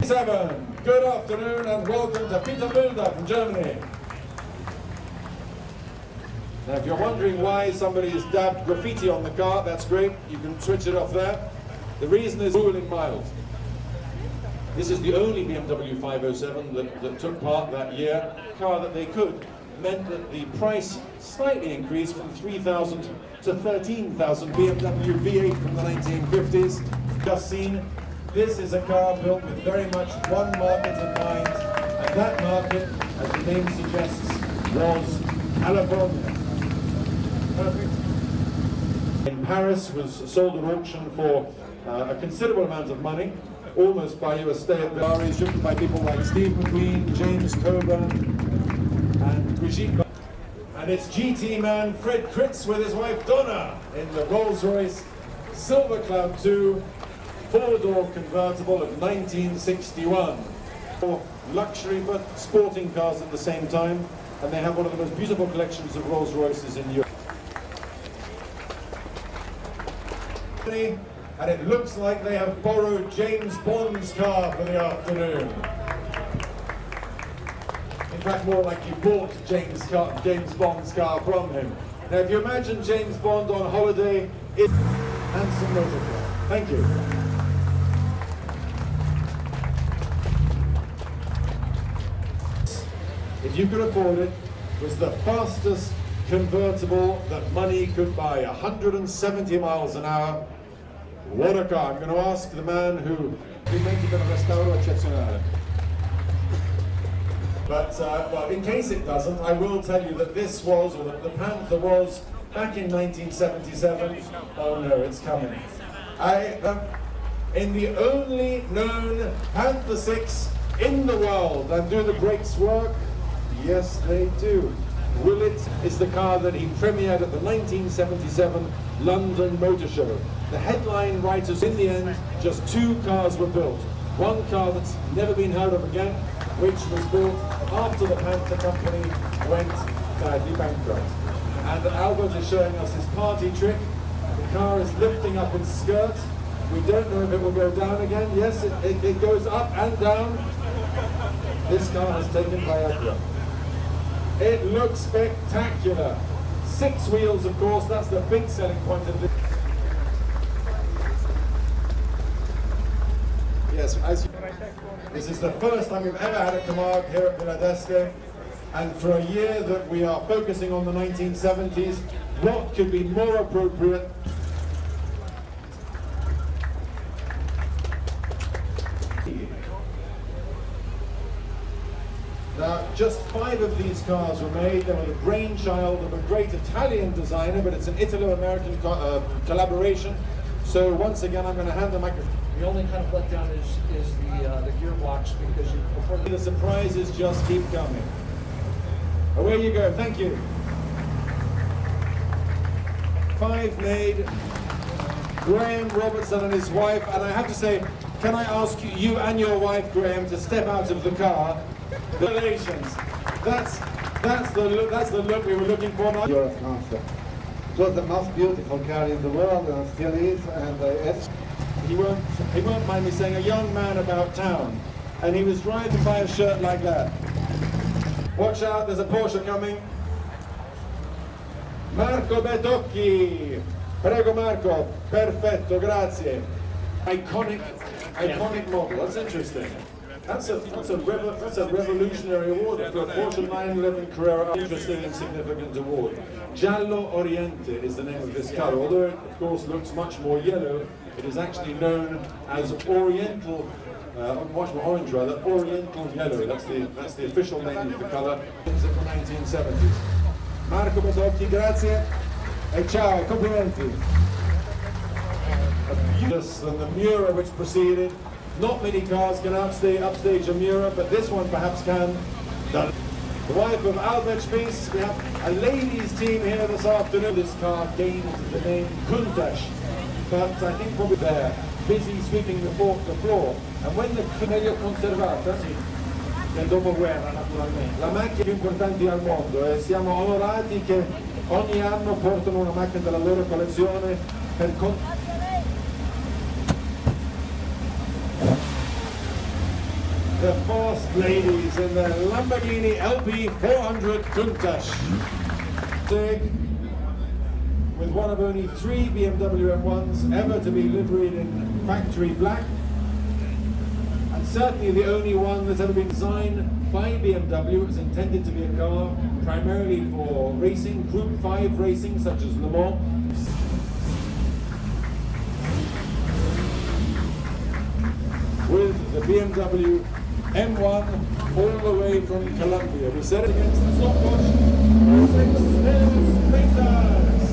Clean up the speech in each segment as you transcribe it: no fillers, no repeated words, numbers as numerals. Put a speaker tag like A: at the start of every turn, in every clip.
A: DB7, good afternoon and welcome to Peter Mulder from Germany. Now if you're wondering why somebody has dabbed graffiti on the car, that's great, you can switch it off there. The reason is ruling miles. This is the only BMW 507 that took part that year. A car that they could meant that the price slightly increased from 3,000 to 13,000. BMW V8 from the 1950s. Just seen, this is a car built with very much one market in mind, and that market, as the name suggests, was California. Perfect. In Paris, was sold at auction for a considerable amount of money, almost by US state. Ferrari is driven by people like Steve McQueen, James Coburn, and Brigitte. And it's GT man Fred Kritz with his wife Donna in the Rolls-Royce Silver Cloud 2 four-door convertible of 1961. For luxury but sporting cars at the same time, and they have one of the most beautiful collections of Rolls-Royces in Europe. And it looks like they have borrowed James Bond's car for the afternoon. In fact, more like you bought James Bond's car from him. Now, if you imagine James Bond on holiday, it's a handsome motor car. Thank you. If you could afford it, was the fastest convertible that money could buy, 170 miles an hour. What a car. I'm going to ask the man who invented un restauro eccezionale. But, well, in case it doesn't, I will tell you that this was, or that the Panther was, back in 1977. Oh no, it's coming. In the only known Panther 6 in the world. And do the brakes work? Yes, they do. Willett is the car that he premiered at the 1977 London Motor Show. The headline writers, in the end, just two cars were built. One car that's never been heard of again, which was built after the Panther company went badly bankrupt. And Albert is showing us his party trick. The car is lifting up its skirt. We don't know if it will go down again. Yes, it goes up and down. This car has taken Viagra. It looks spectacular. 6 wheels, of course, that's the big selling point of this. Yes, this is the first time we've ever had a Camargue here at Villadesca, and for a year that we are focusing on the 1970s, what could be more appropriate? Now, just 5 of these cars were made. They were the brainchild of a great Italian designer, but it's an Italo-American collaboration. So once again, I'm going to hand the microphone.
B: The only kind of letdown is the gearbox, because before
A: the surprises just keep coming. Away you go. Thank you. 5 made. Graham Robertson and his wife, and I have to say, can I ask you and your wife, Graham, to step out of the car? Congratulations. That's the look we were looking for.
C: It was the most beautiful car in the world, and still is, and
A: he won't mind me saying, a young man about town, and he was driving by a shirt like that. Watch out, there's a Porsche coming. Marco Betocchi. Prego Marco. Perfetto, grazie. Iconic model, that's interesting. That's a revolutionary award for a Porsche 911 Carrera. Interesting and significant award. Giallo Oriente is the name of this car. Although it, of course, looks much more yellow, it is actually known as Oriental, much more orange rather, Oriental Yellow. That's the official name of the color. It's from the 1970s. Marco Betocchi, grazie. E ciao, complimenti. Than the Miura which preceded. Not many cars can upstage a Miura, but this one perhaps can. The wife of Albert Spies, we have a ladies team here this afternoon. This car gained the name Countach, but I think probably they're busy sweeping the floor. And when the meglio conservata, nel dopoguerra naturalmente, la macchina più importanti al mondo, e siamo onorati che ogni anno portano una macchina della loro collezione per the fast ladies in the Lamborghini LP 400 Countach. With one of only 3 BMW M1s ever to be liveried in factory black, and certainly the only one that's ever been designed by BMW. It was intended to be a car primarily for racing, Group 5 racing such as Le Mans. With the BMW M1 all the way from Colombia. We set it against the stopwatch. 6 Hills Racers.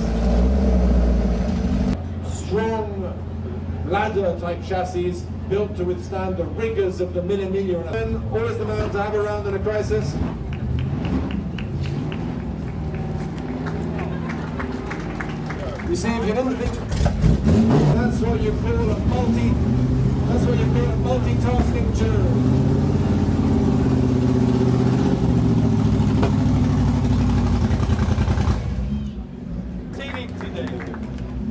A: Strong ladder type chassis built to withstand the rigors of the Mille Miglia. And always the man to have around in a crisis. You see, if you don't think that's what you call a multitasking juror.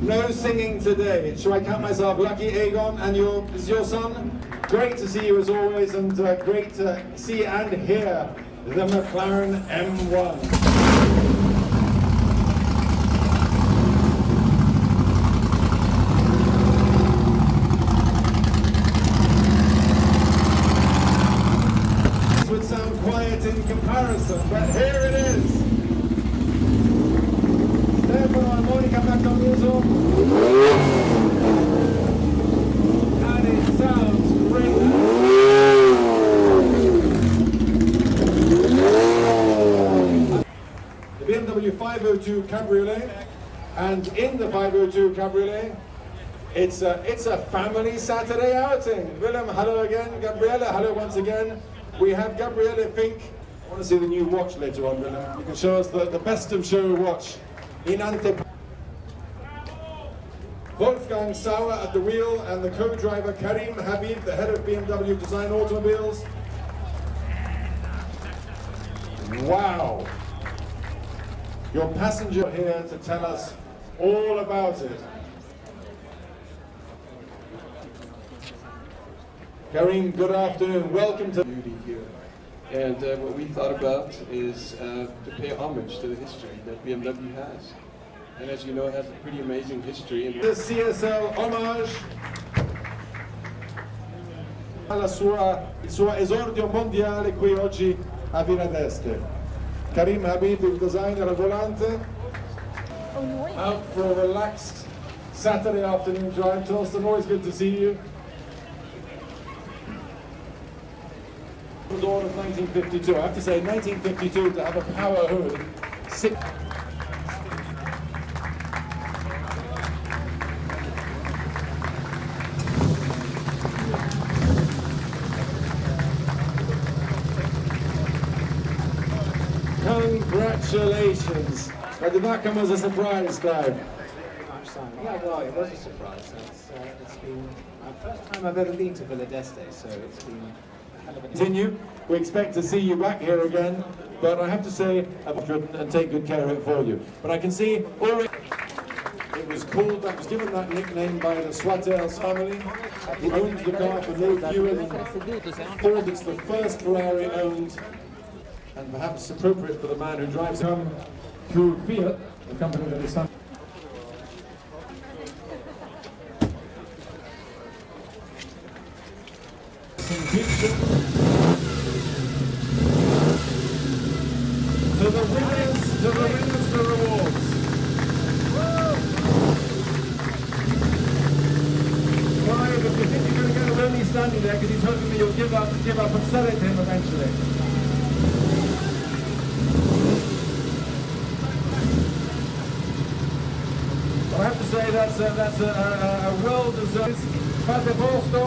A: No singing today. Shall I count myself lucky, Egon? And is your son? Great to see you as always, and great to see and hear the McLaren M1. In comparison, but here it is. Stefano Harmonica back on music. And it sounds great. The BMW 502 Cabriolet, and in the 502 Cabriolet, it's a family Saturday outing. Willem, hello again. Gabriella, hello once again. We have Gabriele Fink. I want to see the new watch later on, Willem. You can show us the best of show watch. In ante. Wolfgang Sauer at the wheel, and the co-driver Karim Habib, the head of BMW Design Automobiles. Wow! Your passenger here to tell us all about it. Karim, good afternoon. Welcome to
D: beauty here. And what we thought about is to pay homage to the history that BMW has. And as you know, it has a pretty amazing history.
A: The CSL homage il suo esordio mondiale qui oggi a Villa d'Este. Karim Habib, il designer al volante, out for a relaxed Saturday afternoon drive. Torsten, always good to see you. The dawn of 1952. I have to say, 1952 to have a power hood. Congratulations! But did that come as a surprise, Clive?
E: Yeah, well, it was a surprise. It's been my first time I've ever been to Villa d'Este, so it's been a hell of a
A: Continue. We expect to see you back here again, but I have to say, I've driven and take good care of it for you. But I can see already it was called, that was given that nickname by the Swatters family, who owned the car for no fewer than Ford. It's the first Ferrari owned, and perhaps appropriate for the man who drives it. Come through Fiat, the company that is some. To the winners, the rewards. Clive, if you think you're going to get a Remy standing there because he's hoping that you'll give up and sell it to him eventually. Well, I have to say that's a well-deserved. Fate posto.